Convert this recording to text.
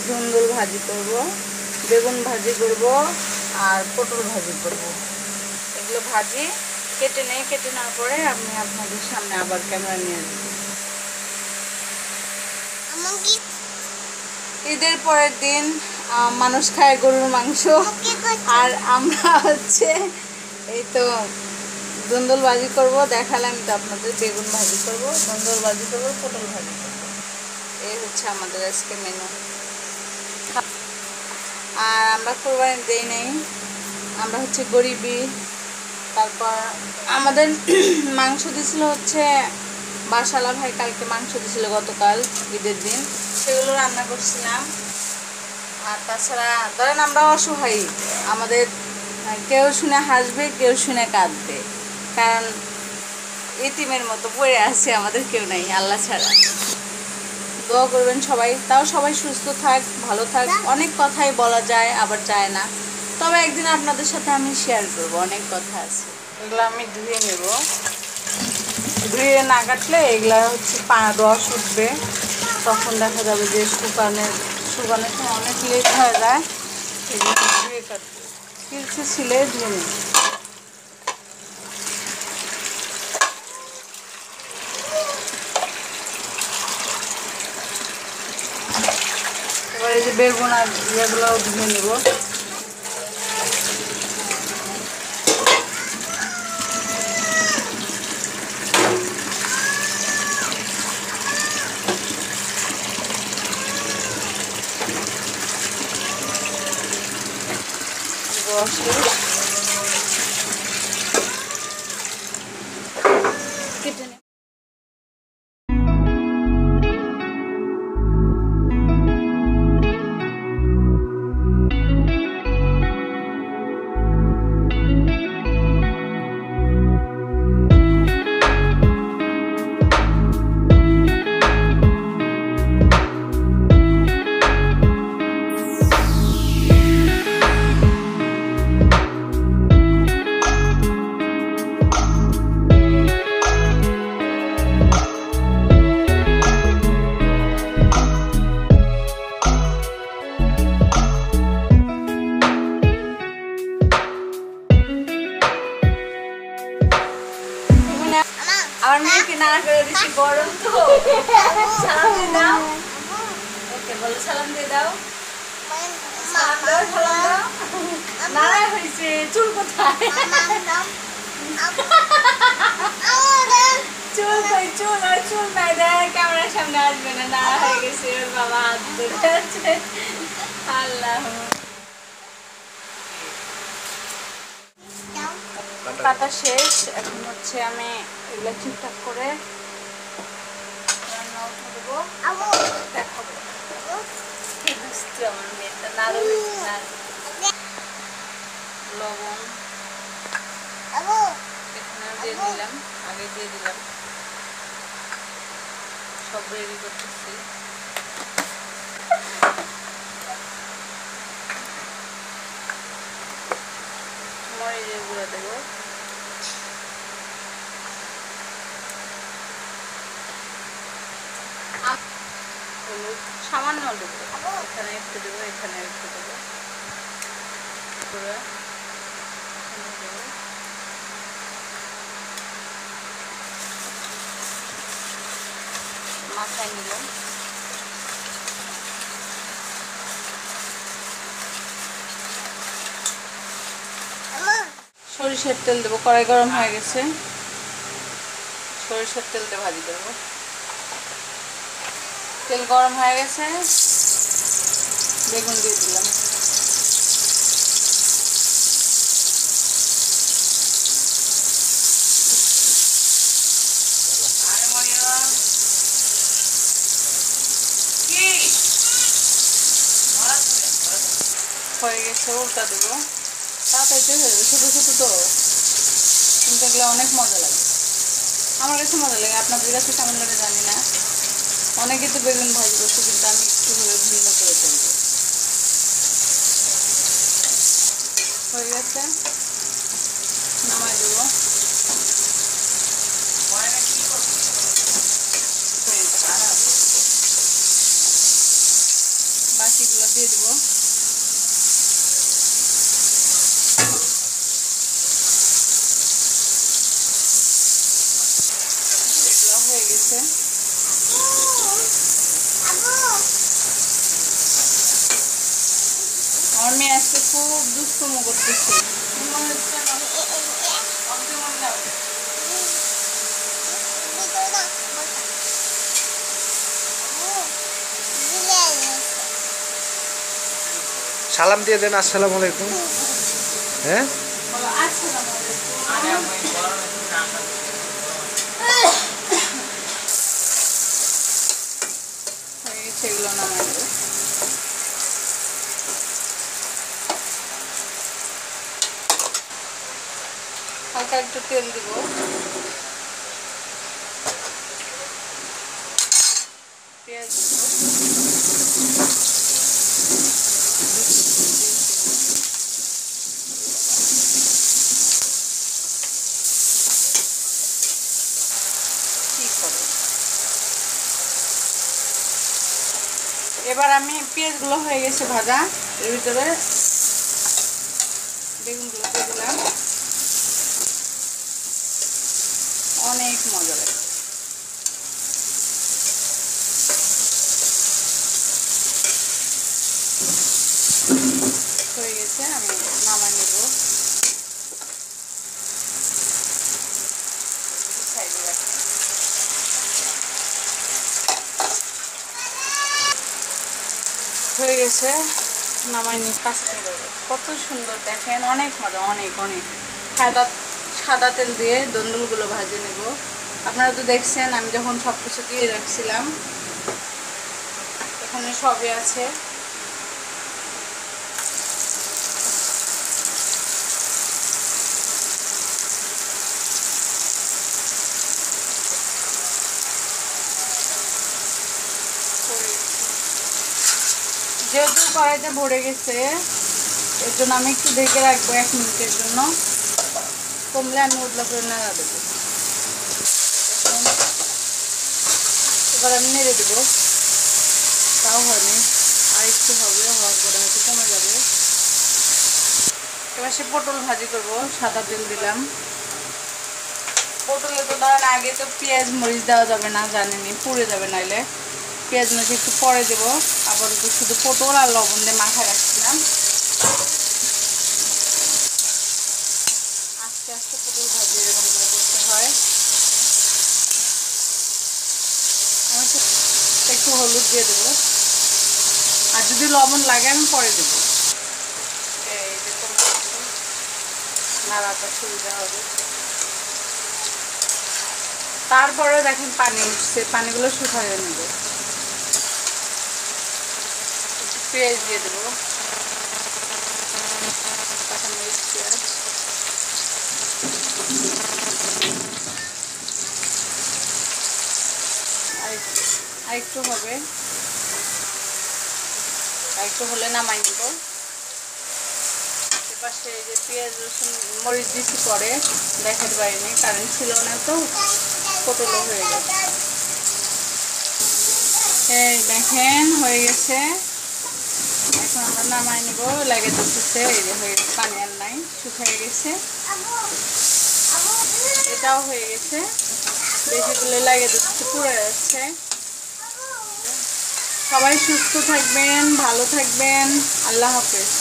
ধুন্দুল ভাজি করব, বেগুন ভাজি করব আর পটল ভাজি করব। এগুলো ভাজি কেটে নেওয়ার পরে আমি আপনাদের সামনে আবার ক্যামেরা নিয়ে আসবো। ঈদের পরের দিন মানুষ খায় গরুর মাংস, আর আমরা হচ্ছে এই তো ধুন্দুল ভাজি করব। দেখালাম তো আপনাদের, বেগুন ভাজি করব, ধুন্দুল ভাজি করব, পটল ভাজি করব। এই হচ্ছে আমাদের আজকে মেনু। আর আমরা কোরবানি দেই নাই, আমরা হচ্ছে গরিবই। তারপর আমাদের মাংস দিছিল হচ্ছে বাসালা ভাই, কালকে মাংস দিছিল গতকাল ঈদের দিন, সেগুলো রান্না করছিলাম। আর তাছাড়া ধরেন আমরা অসহায়, আমাদের কেউ শুনে হাসবে, কেউ শুনে কাঁদবে, কারণ ইতিমের মতো পড়ে আছে, আমাদের কেউ নাই আল্লাহ ছাড়া। দোয়া করবেন সবাই, তাও সবাই সুস্থ থাক, ভালো থাক। অনেক কথাই বলা যায় আবার যায় না, তবে একদিন আপনাদের সাথে আমি শেয়ার করব, অনেক কথা আছে। এগুলো আমি ধুয়ে নেব, ধুয়ে না কাটলে এগুলা হচ্ছে রস উঠবে, তখন দেখা যাবে যে শুকানোর সময় অনেক লেট হয়ে যায়। এগুলো ধুয়ে কাটবে, কিছু ছিলে ধুয়ে নেব। এবার এই যে বেগুন আর ইয়েগুলোও ধুয়ে নেব। কেটে নেব। আমার মেয়েকে নাড়া করে দিচ্ছি, গরম তো। সালাম দিয়ে দাও। ওকে বলো, সালাম দিয়ে দাও। সালাম দাও, সালাম দাও। নাড়া হয়েছে, চুল কোথায়? চুল কই? চুল আর চুল নাই, দেখ ক্যামেরার সামনে আসবে না। নাড়া হয়ে গেছে, ওর বাবা হাত ধরে। আল্লাহ, কাটা শেষ। এখন হচ্ছে আমি এগুলো ঠিকঠাক করে রান্না উঠে দেবো, দেখাবো। আমার মেয়েটা নাড়ু হয়েছে, লবণ এখানে দিয়ে দিলাম, আগে দিয়ে দিলাম। সব রেডি করতেছি। মরিচের গুঁড়া দেবো, হলুদ সামান্য দেবো, এখানে একটু দেবো, এখানে একটু দেবো, মাথায় নিলাম। সরিষার তেল দেবো, কড়াই গরম হয়ে গেছে, সরিষার তেল দিয়ে ভাজি করবো। তেল গরম হয়ে গেছে, বেগুন দিয়ে দিলাম। হয়ে গেছে, উল্টা দেবো। তাড়াতাড়ি হয়ে যাবে, ছোটো ছোটো তো, কিন্তু এগুলো অনেক মজা লাগে। আমার কাছে মজা লাগে, আপনাদের কাছে কেমন লাগে জানি না। অনেকে তো বেগুন ভাজি করছে, কিন্তু আমি একটু ভিন্ন করে করব। হয়ে গেছে, নামাই দেবো। বাকিগুলো দিয়ে দেবো। এগুলো হয়ে গেছে। আমার মেয়ে আজকে খুব দুষ্টুমি করতেছে। সালাম দিয়ে দেন, আসসালামু আলাইকুম। হ্যাঁ সেগুলো নামাই দেবো। হালকা একটু তেল দিব। পেঁয়াজ এবার আমি পেঁয়াজগুলো হয়ে গেছে ভাজা, এর ভিতরে বেগুনগুলো দিয়ে দিলাম। অনেক মজা লাগে। হয়ে গেছে, আমি নামাই নেব। সাইডে রাখি। হয়ে গেছে, নামাই নি। কত সুন্দর দেখেন, অনেক মজা, অনেক অনেক। সাদা তেল দিয়ে দন্দুলগুলো ভাজে নেব। আপনারা তো দেখছেন আমি যখন সব কিছু দিয়ে রাখছিলাম, এখানে সবই আছে। যেহেতু কড়াইতে ভরে গেছে, এর জন্য আমি একটু ঢেকে রাখবো 1 মিনিটের জন্য। কমলে আমি উতলা করে নাড়া দেবো। এবার আমি নেড়ে দেবো। তাও হয়নি, আর একটু হবে, হওয়ার পরে হয়তো কমে যাবে। এবার সে পটল ভাজি করবো। সাদা তেল দিলাম। পটলে তো ধরেন আগে তো পেঁয়াজ মরিচ দেওয়া যাবে না, জানেনি, পুড়ে যাবে নাইলে। পেঁয়াজ মরিচ একটু পরে দেবো। আবার তো শুধু পটল আর লবণ দিয়ে মাখায় রাখছিলাম। আস্তে আস্তে পটল ভাজি এরকম করে করতে হয়। আমি একটু হলুদ দিয়ে দেবো, আর যদি লবণ লাগে আমি পরে দেবো। এই যে নাড়াটা সুবিধা হবে। তারপরে দেখেন পানি উঠছে, পানিগুলো শুকাইয়ে নেব। পেঁয়াজ দিয়ে দেবো, কাঁচামরিচ, পেঁয়াজ। আরেকটু হবে, আরেকটু হলে নামাই নেব। এপাশে এই যে পেঁয়াজ রসুন মরিচ দিছি পরে, দেখাতে পারিনি, কারেন্ট ছিল না তো, পটলও হয়ে গেছে। এই দেখেন হয়ে গেছে। এখন আমরা নামাই নেব। লাগে দিতেছে, এই যে হয়ে গেছে, পানি আর নাই, শুকিয়ে গেছে। এটাও হয়ে গেছে। বেশিগুলো লাগে দিতেছে, পুড়ে যাচ্ছে। সবাই সুস্থ থাকবেন, ভালো থাকবেন। আল্লাহ হাফেজ।